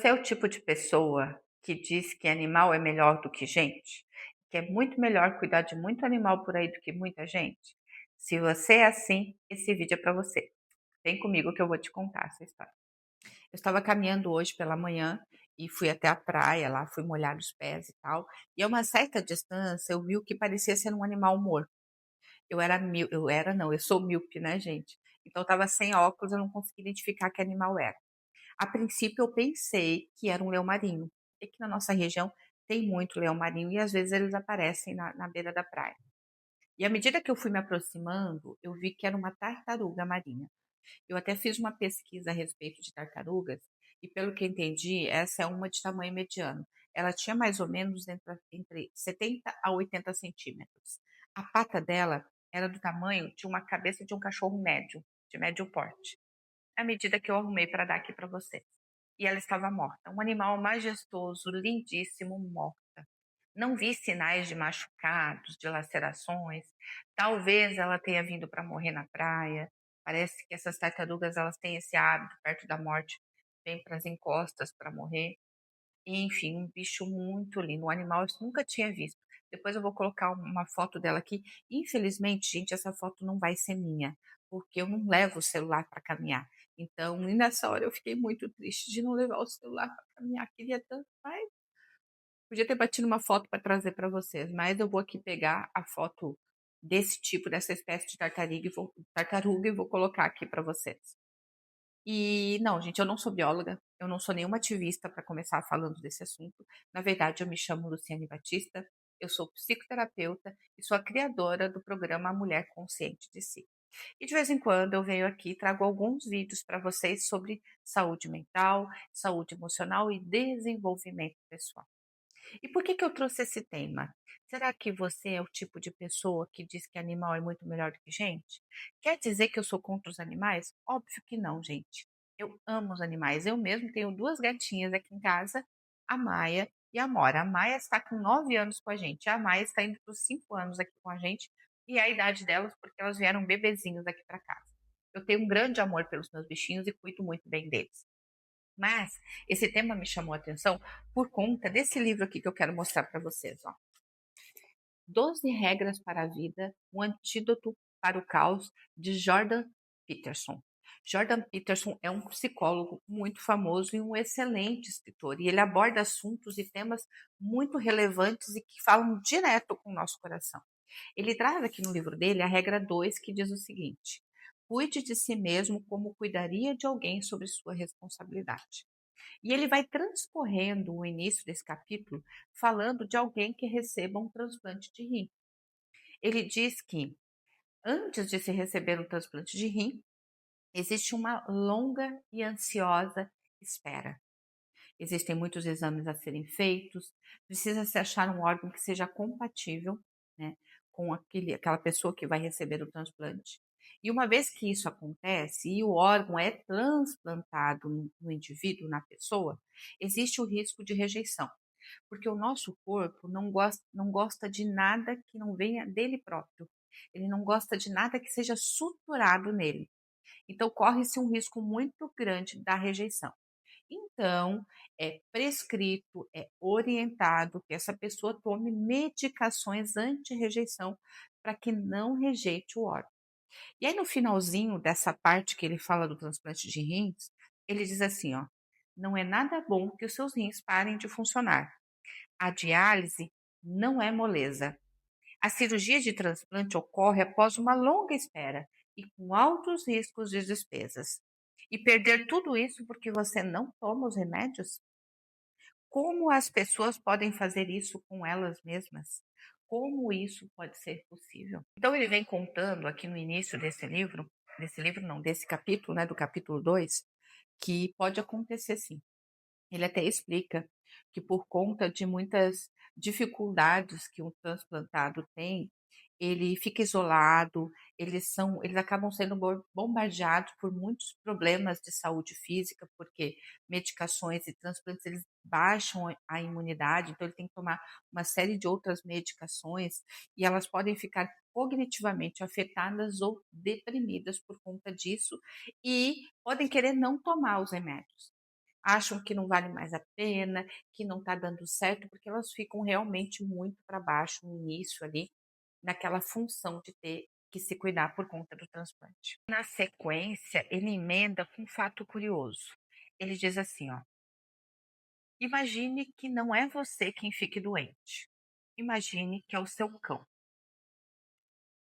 Você é o tipo de pessoa que diz que animal é melhor do que gente? Que é muito melhor cuidar de muito animal por aí do que muita gente? Se você é assim, esse vídeo é para você. Vem comigo que eu vou te contar essa história. Eu estava caminhando hoje pela manhã e fui até a praia lá, fui molhar os pés e tal. E a uma certa distância eu vi o que parecia ser um animal morto. Eu sou míope, né, gente? Então eu estava sem óculos, eu não conseguia identificar que animal era. A princípio eu pensei que era um leão-marinho, porque aqui na nossa região tem muito leão-marinho e às vezes eles aparecem na beira da praia. E à medida que eu fui me aproximando, eu vi que era uma tartaruga marinha. Eu até fiz uma pesquisa a respeito de tartarugas e pelo que entendi, essa é uma de tamanho mediano. Ela tinha mais ou menos entre 70 a 80 centímetros. A pata dela era do tamanho de uma cabeça de um cachorro médio, de médio porte à medida que eu arrumei para dar aqui para vocês. E ela estava morta. Um animal majestoso, lindíssimo, morta. Não vi sinais de machucados, de lacerações. Talvez ela tenha vindo para morrer na praia. Parece que essas tartarugas elas têm esse hábito perto da morte, vem para as encostas para morrer. E, enfim, um bicho muito lindo, um animal que eu nunca tinha visto. Depois eu vou colocar uma foto dela aqui. Infelizmente, gente, essa foto não vai ser minha, porque eu não levo o celular para caminhar. Então, e nessa hora eu fiquei muito triste de não levar o celular para caminhar. Queria tanto, mas podia ter batido uma foto para trazer para vocês. Mas eu vou aqui pegar a foto desse tipo, dessa espécie de tartaruga e vou colocar aqui para vocês. E não, gente, eu não sou bióloga, eu não sou nenhuma ativista para começar falando desse assunto. Na verdade, eu me chamo Luciane Batista, eu sou psicoterapeuta e sou a criadora do programa Mulher Consciente de Si. E de vez em quando eu venho aqui e trago alguns vídeos para vocês sobre saúde mental, saúde emocional e desenvolvimento pessoal. E por que eu trouxe esse tema? Será que você é o tipo de pessoa que diz que animal é muito melhor do que gente? Quer dizer que eu sou contra os animais? Óbvio que não, gente. Eu amo os animais. Eu mesmo tenho duas gatinhas aqui em casa, a Maia e a Mora. A Maia está com 9 anos com a gente. A Maia está indo para os 5 anos aqui com a gente. E é a idade delas porque elas vieram bebezinhos aqui para casa. Eu tenho um grande amor pelos meus bichinhos e cuido muito bem deles. Mas esse tema me chamou a atenção por conta desse livro aqui que eu quero mostrar para vocês, ó. 12 regras para a vida, um antídoto para o caos, de Jordan Peterson. Jordan Peterson é um psicólogo muito famoso e um excelente escritor, e ele aborda assuntos e temas muito relevantes e que falam direto com o nosso coração. Ele traz aqui no livro dele a regra 2, que diz o seguinte: cuide de si mesmo como cuidaria de alguém sob sua responsabilidade. E ele vai transcorrendo o início desse capítulo falando de alguém que receba um transplante de rim. Ele diz que antes de se receber um transplante de rim, existe uma longa e ansiosa espera. Existem muitos exames a serem feitos, precisa se achar um órgão que seja compatível, né, com aquela pessoa que vai receber o transplante. E uma vez que isso acontece e o órgão é transplantado no indivíduo, na pessoa, existe o risco de rejeição, porque o nosso corpo não gosta de nada que não venha dele próprio. Ele não gosta de nada que seja suturado nele. Então corre-se um risco muito grande da rejeição. Então, é prescrito, é orientado que essa pessoa tome medicações anti-rejeição para que não rejeite o órgão. E aí, no finalzinho dessa parte que ele fala do transplante de rins, ele diz assim, ó, não é nada bom que os seus rins parem de funcionar. A diálise não é moleza. A cirurgia de transplante ocorre após uma longa espera e com altos riscos de despesas. E perder tudo isso porque você não toma os remédios? Como as pessoas podem fazer isso com elas mesmas? Como isso pode ser possível? Então ele vem contando aqui no início desse livro não, desse capítulo, né, do capítulo 2, que pode acontecer sim. Ele até explica que por conta de muitas dificuldades que um transplantado tem, ele fica isolado, eles acabam sendo bombardeados por muitos problemas de saúde física, porque medicações e transplantes eles baixam a imunidade, então ele tem que tomar uma série de outras medicações e elas podem ficar cognitivamente afetadas ou deprimidas por conta disso e podem querer não tomar os remédios. acham que não vale mais a pena, que não está dando certo, porque elas ficam realmente muito para baixo no início ali, naquela função de ter que se cuidar por conta do transplante. Na sequência, ele emenda com um fato curioso. Ele diz assim, ó: imagine que não é você quem fique doente. Imagine que é o seu cão.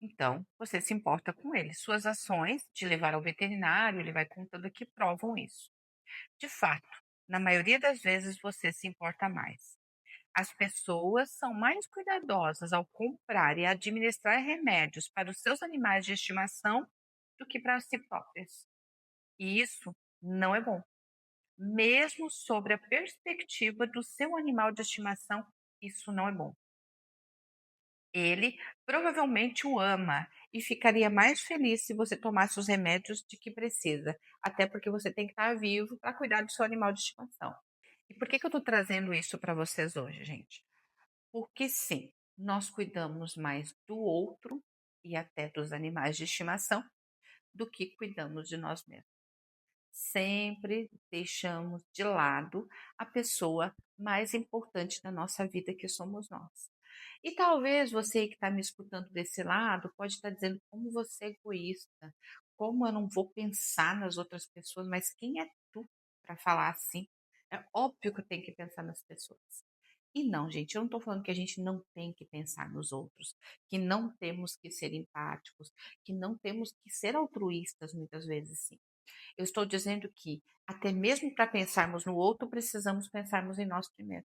Então, você se importa com ele. Suas ações de levar ao veterinário, ele vai contando aqui, provam isso. De fato, na maioria das vezes você se importa mais. As pessoas são mais cuidadosas ao comprar e administrar remédios para os seus animais de estimação do que para si próprias. E isso não é bom. Mesmo sobre a perspectiva do seu animal de estimação, isso não é bom. Ele provavelmente o ama e ficaria mais feliz se você tomasse os remédios de que precisa, até porque você tem que estar vivo para cuidar do seu animal de estimação. E por que eu estou trazendo isso para vocês hoje, gente? Porque sim, nós cuidamos mais do outro e até dos animais de estimação do que cuidamos de nós mesmos. Sempre deixamos de lado a pessoa mais importante da nossa vida, que somos nós. E talvez você que está me escutando desse lado pode estar dizendo como você é egoísta, como eu não vou pensar nas outras pessoas, mas quem é tu para falar assim? É óbvio que eu tenho que pensar nas pessoas. E não, gente, eu não estou falando que a gente não tem que pensar nos outros, que não temos que ser empáticos, que não temos que ser altruístas muitas vezes, sim. Eu estou dizendo que até mesmo para pensarmos no outro, precisamos pensarmos em nós primeiro.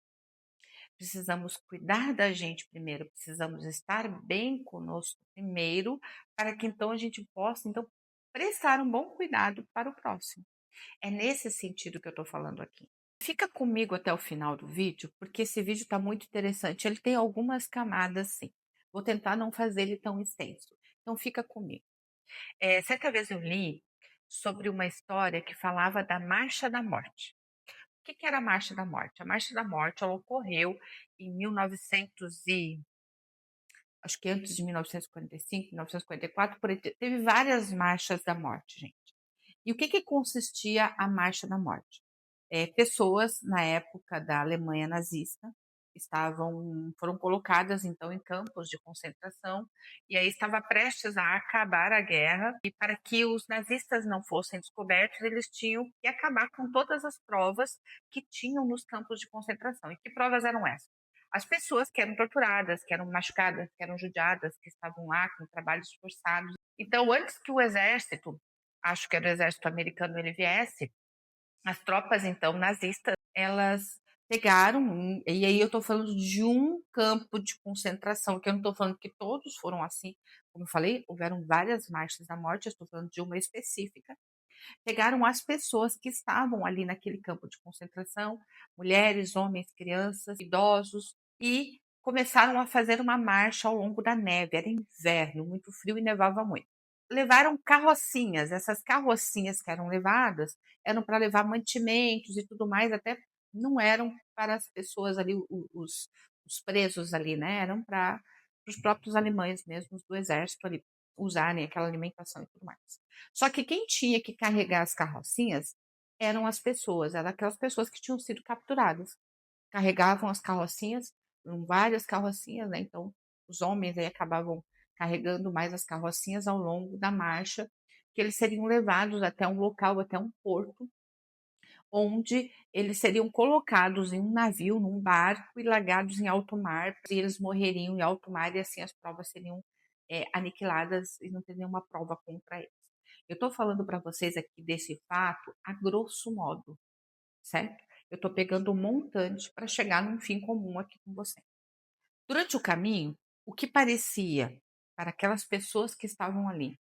Precisamos cuidar da gente primeiro, precisamos estar bem conosco primeiro, para que então a gente possa então prestar um bom cuidado para o próximo. É nesse sentido que eu estou falando aqui. Fica comigo até o final do vídeo, porque esse vídeo está muito interessante. Ele tem algumas camadas, sim. Vou tentar não fazer ele tão extenso. Então fica comigo. Certa vez eu li sobre uma história que falava da Marcha da Morte. O que era a Marcha da Morte? A Marcha da Morte ela ocorreu em 1900 e acho que antes de 1945, 1944, por aí, teve várias marchas da morte, gente. E o que consistia a Marcha da Morte? Pessoas na época da Alemanha nazista foram colocadas então em campos de concentração e aí estava prestes a acabar a guerra e para que os nazistas não fossem descobertos eles tinham que acabar com todas as provas que tinham nos campos de concentração. E que provas eram essas? As pessoas que eram torturadas, que eram machucadas, que eram judiadas, que estavam lá com trabalhos forçados. Então, antes que o exército, acho que era o exército americano, ele viesse, as tropas, então, nazistas, elas pegaram, e aí eu estou falando de um campo de concentração, que eu não estou falando que todos foram assim, como eu falei, houveram várias marchas da morte, eu estou falando de uma específica. Pegaram as pessoas que estavam ali naquele campo de concentração, mulheres, homens, crianças, idosos, e começaram a fazer uma marcha ao longo da neve. Era inverno, muito frio e nevava muito. Levaram carrocinhas, essas carrocinhas que eram levadas eram para levar mantimentos e tudo mais, até não eram para as pessoas ali, os presos ali, né? Eram para os próprios alemães mesmo do exército ali usarem aquela alimentação e tudo mais. Só que quem tinha que carregar as carrocinhas eram as pessoas, eram aquelas pessoas que tinham sido capturadas. Carregavam as carrocinhas, eram várias carrocinhas, né? Então os homens aí acabavam carregando mais as carrocinhas ao longo da marcha, que eles seriam levados até um local, até um porto, onde eles seriam colocados em um navio, num barco e largados em alto mar, e eles morreriam em alto mar e assim as provas seriam aniquiladas e não teria nenhuma prova contra eles. Eu estou falando para vocês aqui desse fato a grosso modo, certo? Eu estou pegando um montante para chegar num fim comum aqui com você. Durante o caminho, o que parecia para aquelas pessoas que estavam ali,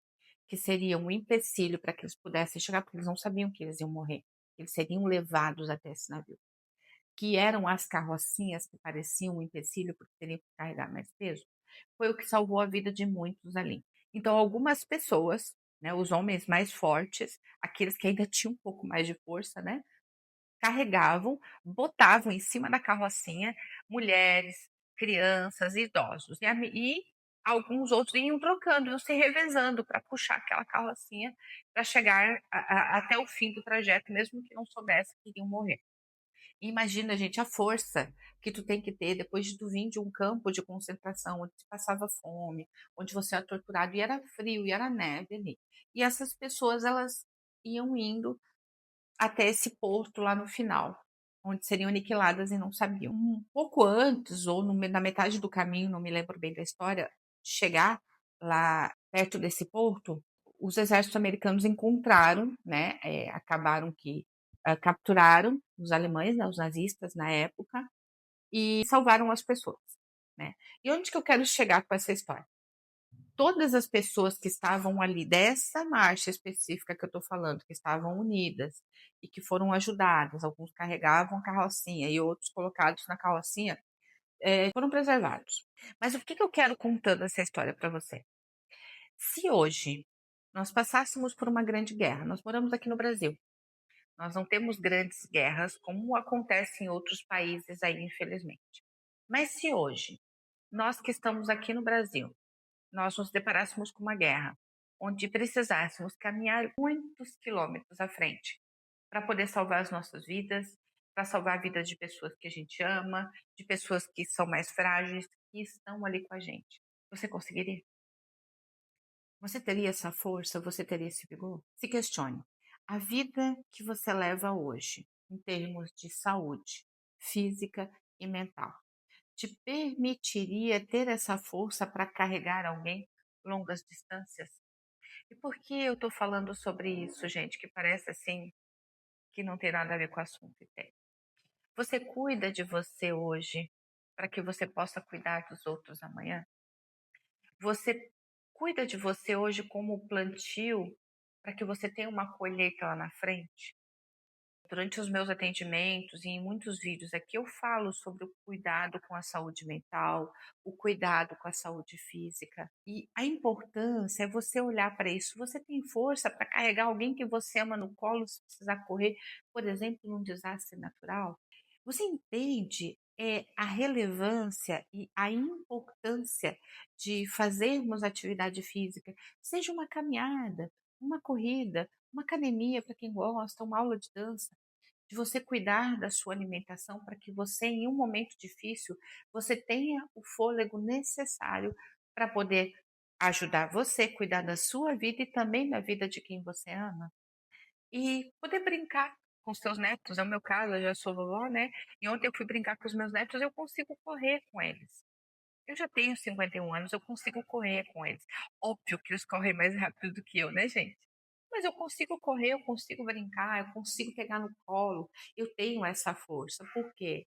que seria um empecilho para que eles pudessem chegar, porque eles não sabiam que eles iam morrer, eles seriam levados até esse navio, que eram as carrocinhas que pareciam um empecilho porque teriam que carregar mais peso, foi o que salvou a vida de muitos ali. Então, algumas pessoas, né, os homens mais fortes, aqueles que ainda tinham um pouco mais de força, né, carregavam, botavam em cima da carrocinha mulheres, crianças e idosos. E alguns outros iam trocando, iam se revezando para puxar aquela carrocinha para chegar até o fim do trajeto, mesmo que não soubesse que iriam morrer. Imagina, gente, a força que tu tem que ter depois de tu vir de um campo de concentração, onde tu passava fome, onde você era torturado e era frio e era neve ali. E essas pessoas, elas iam indo até esse porto lá no final, onde seriam aniquiladas e não sabiam. Um pouco antes, ou na metade do caminho, não me lembro bem da história, de chegar lá perto desse porto, os exércitos americanos encontraram, né, acabaram que capturaram os alemães, né, os nazistas na época, e salvaram as pessoas, né. E onde que eu quero chegar com essa história? Todas as pessoas que estavam ali dessa marcha específica que eu estou falando, que estavam unidas e que foram ajudadas, alguns carregavam carrocinha e outros colocados na carrocinha, foram preservados. Mas o que que eu quero contando essa história para você? Se hoje nós passássemos por uma grande guerra, nós moramos aqui no Brasil, nós não temos grandes guerras como acontece em outros países aí, infelizmente. Mas se hoje, nós que estamos aqui no Brasil, nós nos deparássemos com uma guerra, onde precisássemos caminhar muitos quilômetros à frente para poder salvar as nossas vidas, para salvar a vida de pessoas que a gente ama, de pessoas que são mais frágeis, que estão ali com a gente. Você conseguiria? Você teria essa força? Você teria esse vigor? Se questione. A vida que você leva hoje, em termos de saúde física e mental, te permitiria ter essa força para carregar alguém longas distâncias? E por que eu estou falando sobre isso, gente, que parece assim que não tem nada a ver com o assunto e tem. Você cuida de você hoje para que você possa cuidar dos outros amanhã? Você cuida de você hoje como plantio para que você tenha uma colheita lá na frente? Durante os meus atendimentos e em muitos vídeos aqui eu falo sobre o cuidado com a saúde mental, o cuidado com a saúde física. E a importância é você olhar para isso. Você tem força para carregar alguém que você ama no colo se precisar correr, por exemplo, num desastre natural? Você entende a relevância e a importância de fazermos atividade física, seja uma caminhada, uma corrida, uma academia para quem gosta, uma aula de dança, de você cuidar da sua alimentação para que você, em um momento difícil, você tenha o fôlego necessário para poder ajudar você, cuidar da sua vida e também da vida de quem você ama. E poder brincar com os seus netos, é o meu caso, eu já sou vovó, né? E ontem eu fui brincar com os meus netos, eu consigo correr com eles. Eu já tenho 51 anos, eu consigo correr com eles. Óbvio que eles correm mais rápido do que eu, né, gente? Mas eu consigo correr, eu consigo brincar, eu consigo pegar no colo, eu tenho essa força. Por quê?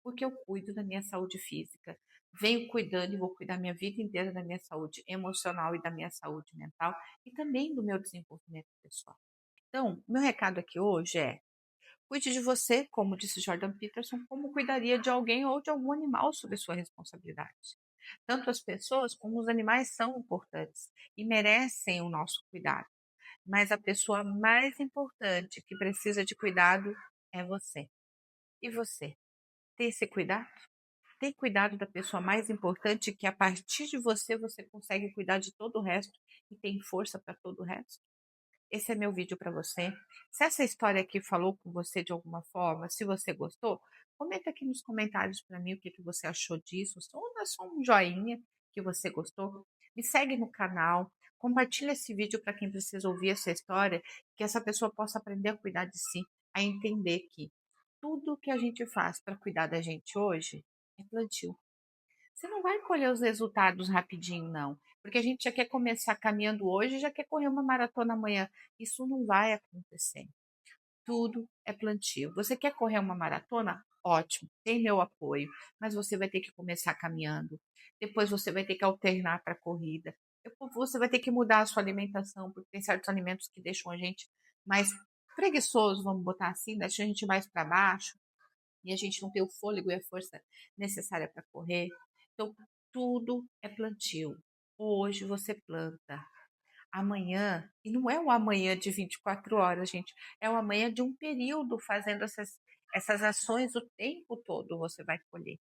Porque eu cuido da minha saúde física. Venho cuidando e vou cuidar minha vida inteira da minha saúde emocional e da minha saúde mental e também do meu desenvolvimento pessoal. Então, meu recado aqui hoje é: cuide de você, como disse Jordan Peterson, como cuidaria de alguém ou de algum animal sob sua responsabilidade. Tanto as pessoas como os animais são importantes e merecem o nosso cuidado. Mas a pessoa mais importante que precisa de cuidado é você. E você? Tem esse cuidado? Tem cuidado da pessoa mais importante que a partir de você você consegue cuidar de todo o resto e tem força para todo o resto? Esse é meu vídeo para você. Se essa história aqui falou com você de alguma forma, se você gostou, comenta aqui nos comentários para mim o que você achou disso. Ou dá só um joinha que você gostou. Me segue no canal. Compartilha esse vídeo para quem precisa ouvir essa história, que essa pessoa possa aprender a cuidar de si, a entender que tudo que a gente faz para cuidar da gente hoje é plantio. Você não vai colher os resultados rapidinho, não. Porque a gente já quer começar caminhando hoje e já quer correr uma maratona amanhã. Isso não vai acontecer. Tudo é plantio. Você quer correr uma maratona? Ótimo, tem meu apoio. Mas você vai ter que começar caminhando. Depois você vai ter que alternar para a corrida. Depois você vai ter que mudar a sua alimentação, porque tem certos alimentos que deixam a gente mais preguiçoso, vamos botar assim, deixam a gente mais para baixo e a gente não tem o fôlego e a força necessária para correr. Então, tudo é plantio. Hoje você planta, amanhã, e não é o amanhã de 24 horas, gente, é o amanhã de um período fazendo essas ações o tempo todo você vai colher.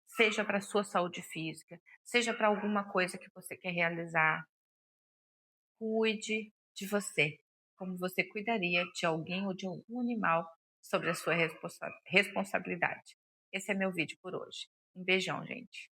seja para sua saúde física, seja para alguma coisa que você quer realizar. Cuide de você, como você cuidaria de alguém ou de algum animal sobre a sua responsabilidade. Esse é meu vídeo por hoje. Um beijão, gente.